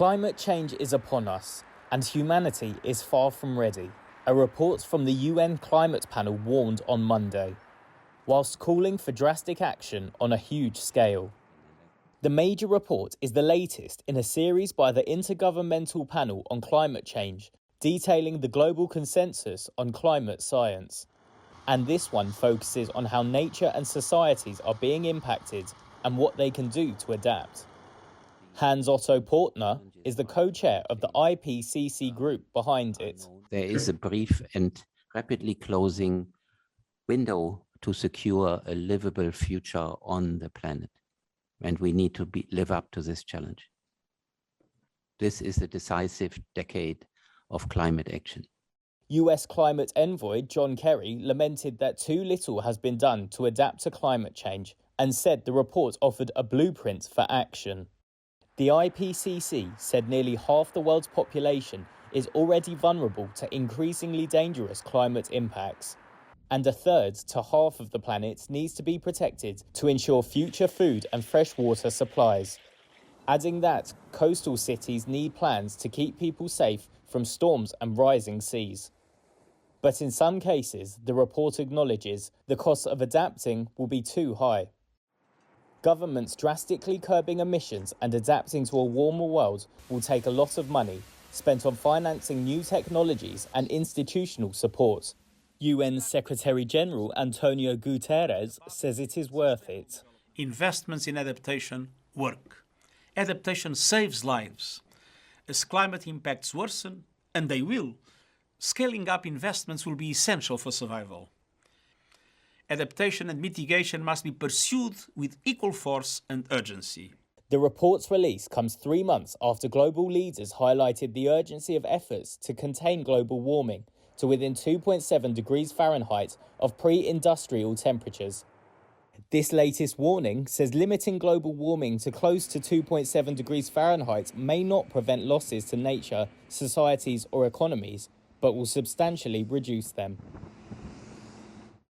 Climate change is upon us, and humanity is far from ready. A report from the UN Climate Panel warned on Monday, whilst calling for drastic action on a huge scale. The major report is the latest in a series by the Intergovernmental Panel on Climate Change, detailing the global consensus on climate science. And this one focuses on how nature and societies are being impacted and what they can do to adapt. Hans Otto Portner is the co-chair of the IPCC group behind it. There is a brief and rapidly closing window to secure a livable future on the planet. And we need to live up to this challenge. This is a decisive decade of climate action. US climate envoy John Kerry lamented that too little has been done to adapt to climate change and said the report offered a blueprint for action. The IPCC said nearly half the world's population is already vulnerable to increasingly dangerous climate impacts, and a third to half of the planet needs to be protected to ensure future food and fresh water supplies. Adding that coastal cities need plans to keep people safe from storms and rising seas. But in some cases, the report acknowledges the cost of adapting will be too high. Governments drastically curbing emissions and adapting to a warmer world will take a lot of money, spent on financing new technologies and institutional support. UN Secretary-General Antonio Guterres says it is worth it. Investments in adaptation work. Adaptation saves lives. As climate impacts worsen, and they will, scaling up investments will be essential for survival. Adaptation and mitigation must be pursued with equal force and urgency. The report's release comes 3 months after global leaders highlighted the urgency of efforts to contain global warming to within 2.7 degrees Fahrenheit of pre-industrial temperatures. This latest warning says limiting global warming to close to 2.7 degrees Fahrenheit may not prevent losses to nature, societies or economies, but will substantially reduce them.